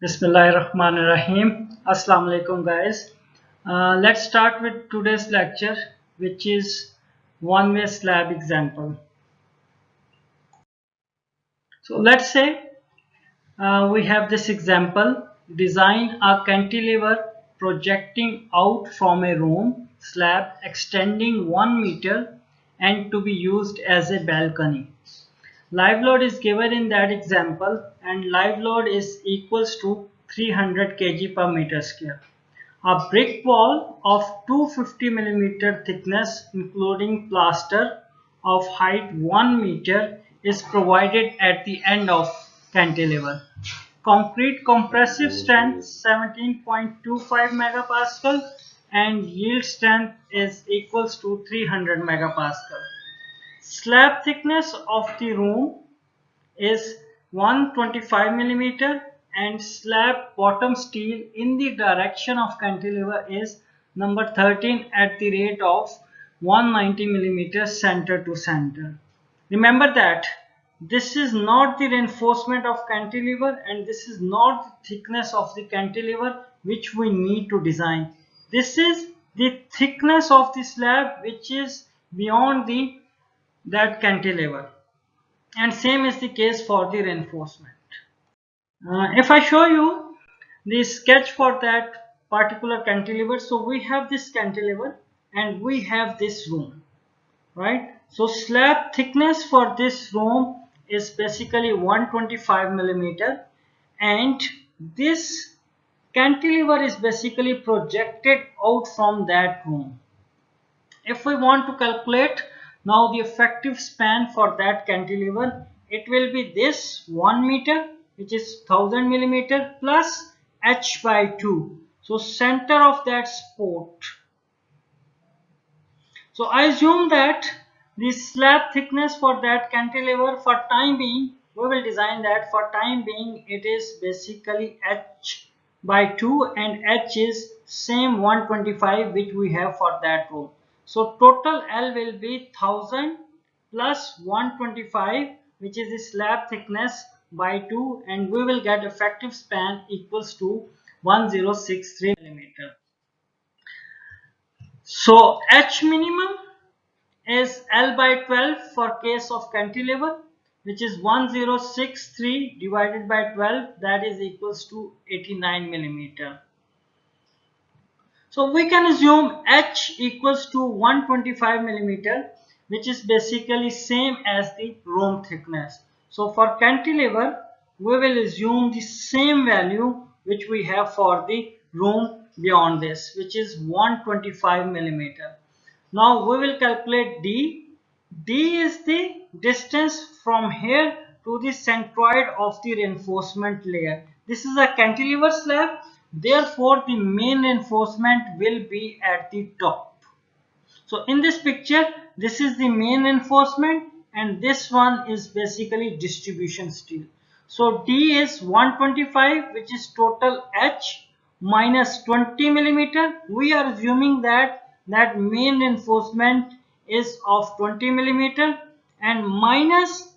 Bismillahirrahmanirrahim. Assalamu alaikum guys. Let's start with today's lecture, which is one-way slab example. So let's say we have this example: design a cantilever projecting out from a room slab extending 1 meter and to be used as a balcony. Live load is given in that example, and live load is equals to 300 kg per meter square. A brick wall of 250 millimeter thickness, including plaster, of height 1 meter is provided at the end of cantilever. Concrete compressive strength 17.25 megapascal and yield strength is equals to 300 megapascal. Slab thickness of the room is 125 millimeter and slab bottom steel in the direction of cantilever is number 13 at the rate of 190 millimeter center to center. Remember that this is not the reinforcement of cantilever and this is not the thickness of the cantilever which we need to design. This is the thickness of the slab which is beyond that cantilever, and same is the case for the reinforcement. If I show you the sketch for that particular cantilever, so we have this cantilever and we have this room, right? So slab thickness for this room is basically 125 millimeter and this cantilever is basically projected out from that room. If we want to calculate now the effective span for that cantilever, it will be this 1 meter, which is 1000 millimeter, plus h by 2. So center of that support. So I assume that the slab thickness for that cantilever for time being, we will design that for time being it is basically h by 2 and h is same 125 which we have for that room. So total L will be 1000 plus 125, which is the slab thickness, by 2, and we will get effective span equals to 1063 millimeter. So H minimum is L by 12 for case of cantilever, which is 1063 divided by 12, that is equals to 89 millimeter. So we can assume H equals to 125 millimeter, which is basically same as the room thickness. So for cantilever, we will assume the same value which we have for the room beyond this, which is 125 millimeter. Now we will calculate D. D is the distance from here to the centroid of the reinforcement layer. This is a cantilever slab, therefore the main reinforcement will be at the top. So in this picture, this is the main reinforcement and this one is basically distribution steel. So D is 125, which is total H minus 20 millimeter. We are assuming that main reinforcement is of 20 millimeter and minus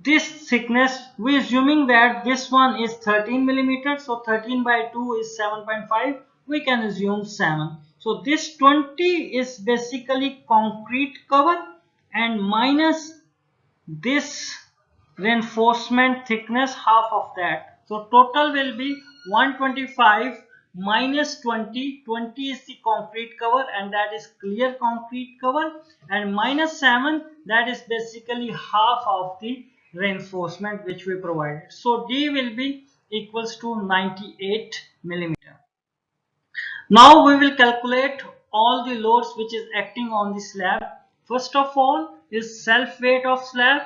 this thickness, we assuming that this one is 13 millimeter, so 13 by 2 is 7.5, we can assume 7. So this 20 is basically concrete cover and minus this reinforcement thickness, half of that. So total will be 125 minus 20. 20 is the concrete cover and that is clear concrete cover, and minus 7, that is basically half of the reinforcement which we provided. So D will be equals to 98 millimeter. Now we will calculate all the loads which is acting on the slab. First of all is self weight of slab.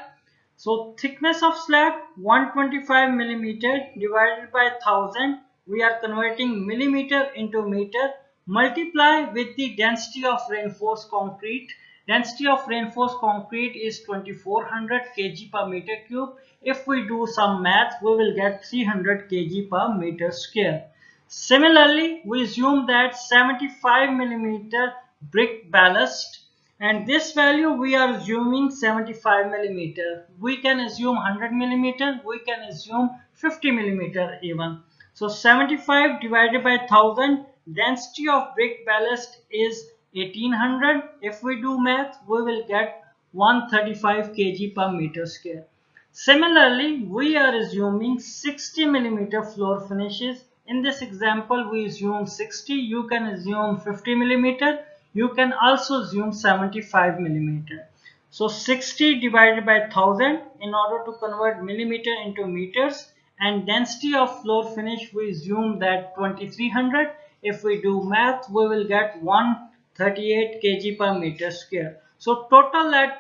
So thickness of slab 125 millimeter divided by 1000. We are converting millimeter into meter. Multiply with the density of reinforced concrete. Density of reinforced concrete is 2400 kg per meter cube. If we do some math, we will get 300 kg per meter square. Similarly, we assume that 75 millimeter brick ballast and this value we are assuming 75 millimeter. We can assume 100 millimeter, we can assume 50 millimeter even. So 75 divided by 1000, density of brick ballast is 1800. If we do math, we will get 135 kg per meter square. Similarly, we are assuming 60 millimeter floor finishes. In this example, we assume 60. You can assume 50 millimeter. You can also assume 75 millimeter. So 60 divided by 1000 in order to convert millimeter into meters, and density of floor finish we assume that 2300. If we do math, we will get 138 kg per meter square. So total that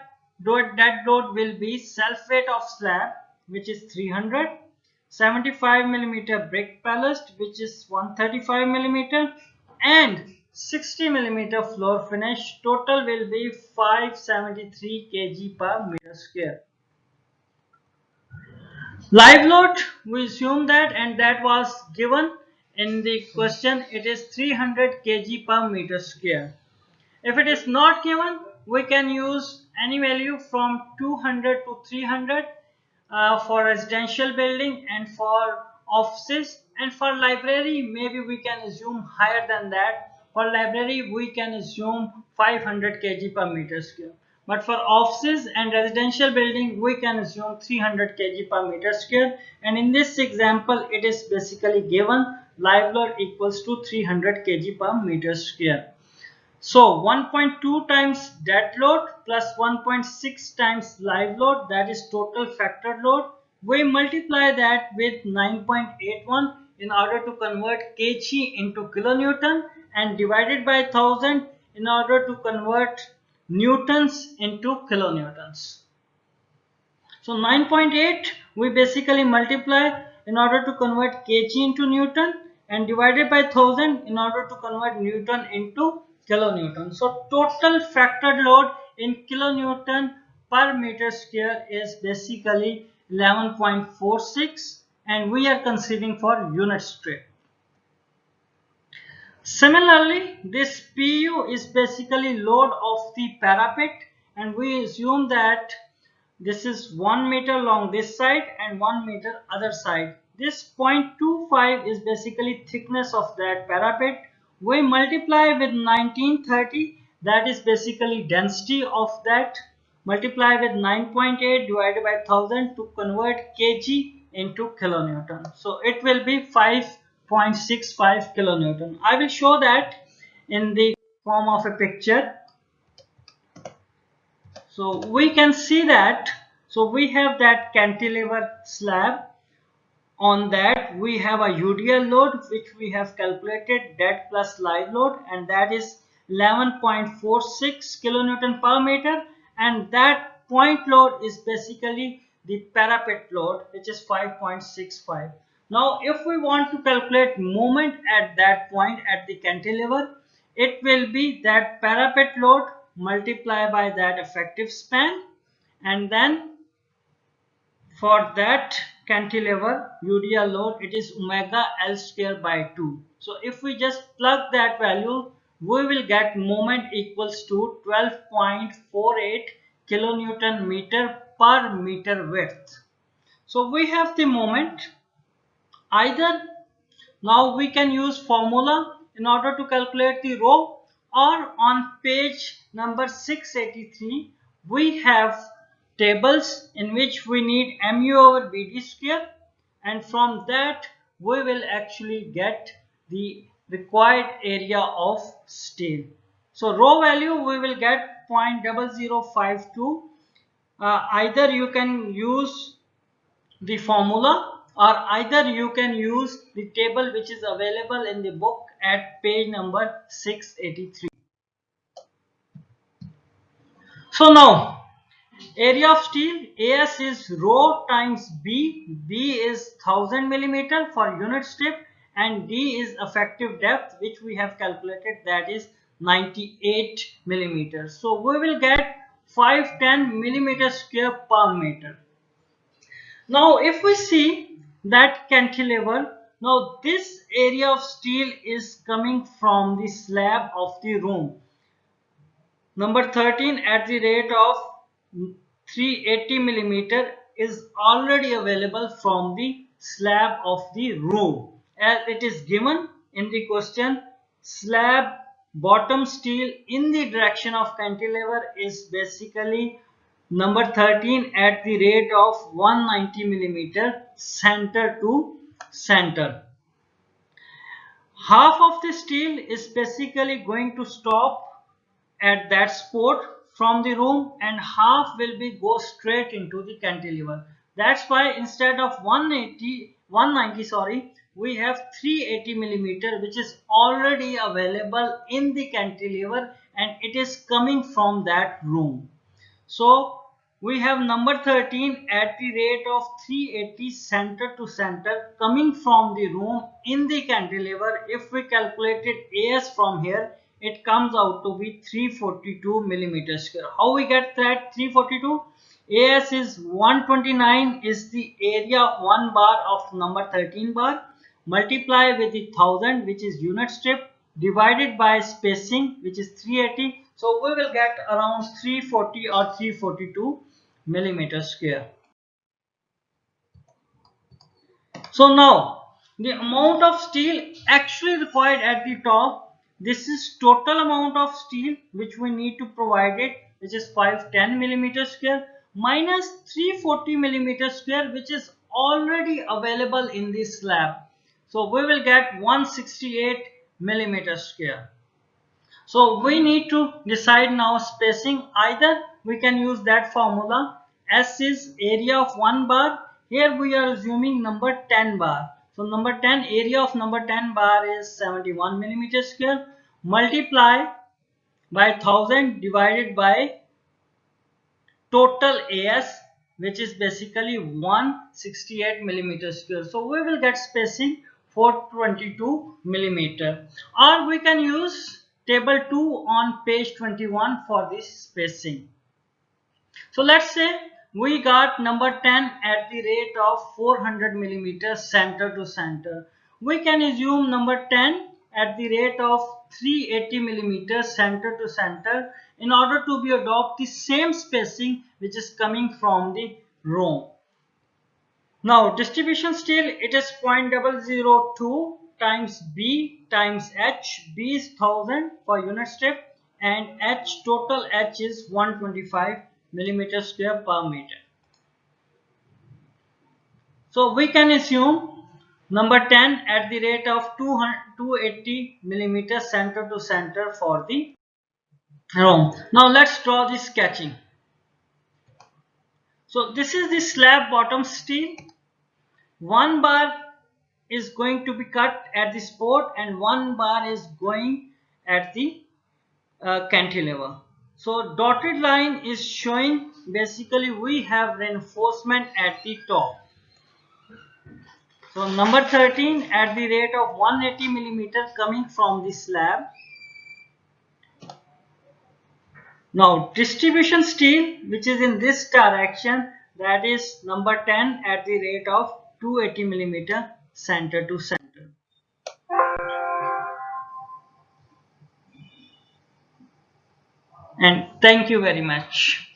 load will be self weight of slab, which is 300, 75 millimeter brick ballast, which is 135 millimeter, and 60 millimeter floor finish. Total will be 573 kg per meter square. Live load, we assume that, and that was given in the question. It is 300 kg per meter square. If it is not given, we can use any value from 200 to 300 for residential building and for offices, and for library maybe we can assume higher than that. For library we can assume 500 kg per meter square, but for offices and residential building we can assume 300 kg per meter square. And in this example it is basically given live load equals to 300 kg per meter square. So 1.2 times dead load plus 1.6 times live load, that is total factored load. We multiply that with 9.81 in order to convert kg into kilonewton, and divided by 1000 in order to convert newtons into kilonewtons. So 9.8 we basically multiply in order to convert kg into newton, and divided by 1000 in order to convert newton into kilonewton. So total factored load in kilonewton per meter square is basically 11.46, and we are considering for unit strip. Similarly, this PU is basically load of the parapet, and we assume that this is 1 meter long this side and 1 meter other side. This 0.25 is basically thickness of that parapet. We multiply with 1930, that is basically density of that. Multiply with 9.8 divided by 1000 to convert kg into kilonewton. So it will be 5.65 kilonewton. I will show that in the form of a picture. So we can see that, so we have that cantilever slab. On that we have a UDL load which we have calculated, dead plus live load, and that is 11.46 kilonewton per meter, and that point load is basically the parapet load, which is 5.65. Now if we want to calculate moment at that point at the cantilever, it will be that parapet load multiplied by that effective span, and then for that cantilever UDL load it is omega L square by 2. So if we just plug that value, we will get moment equals to 12.48 kilonewton meter per meter width. So we have the moment. Either now we can use formula in order to calculate the rho, or on page number 683 we have tables in which we need mu over bd square, and from that we will actually get the required area of steel. So rho value we will get 0.0052. Either you can use the formula, or either you can use the table which is available in the book at page number 683. So now area of steel, AS is rho times B. B is 1000 millimeter for unit strip, and D is effective depth which we have calculated, that is 98 millimeters. So we will get 510 millimeter square per meter. Now if we see that cantilever, now this area of steel is coming from the slab of the room. Number 13 at the rate of 380 millimeter is already available from the slab of the room. As it is given in the question, slab bottom steel in the direction of cantilever is basically number 13 at the rate of 190 millimeter center to center. Half of the steel is basically going to stop at that spot from the room and half will be go straight into the cantilever. That's why instead of 190 sorry, we have 380 millimeter which is already available in the cantilever and it is coming from that room. So we have number 13 at the rate of 380 center to center coming from the room in the cantilever. If we calculated AS from here, it comes out to be 342 millimeters square. How we get that 342? AS is 129 is the area of one bar of number 13 bar. Multiply with the 1000 which is unit strip divided by spacing which is 380. So we will get around 340 or 342 millimeters square. So now the amount of steel actually required at the top, this is total amount of steel which we need to provide it, which is 510 millimeters square minus 340 millimeters square which is already available in this slab. So we will get 168 millimeters square. So we need to decide now spacing. Either we can use that formula. S is area of 1 bar. Here we are assuming number 10 bar. So number 10, area of number 10 bar is 71 millimeter square. Multiply by 1000 divided by total AS which is basically 168 millimeter square. So we will get spacing 422 millimeter, or we can use table 2 on page 21 for this spacing. So let's say we got number 10 at the rate of 400 millimeters center to center. We can assume number 10 at the rate of 380 millimeters center to center in order to be adopt the same spacing which is coming from the room. Now distribution steel, it is 0.002 times B times H. B is 1000 for unit strip and H, total H is 125 millimeter square per meter. So we can assume number 10 at the rate of 280 millimeter center to center for the room. Now let's draw the sketching. So this is the slab bottom steel. One bar is going to be cut at the spot and one bar is going at the cantilever. So dotted line is showing basically we have reinforcement at the top. So number 13 at the rate of 180 millimeter coming from the slab. Now distribution steel which is in this direction, that is number 10 at the rate of 280 millimeter center to center. And thank you very much.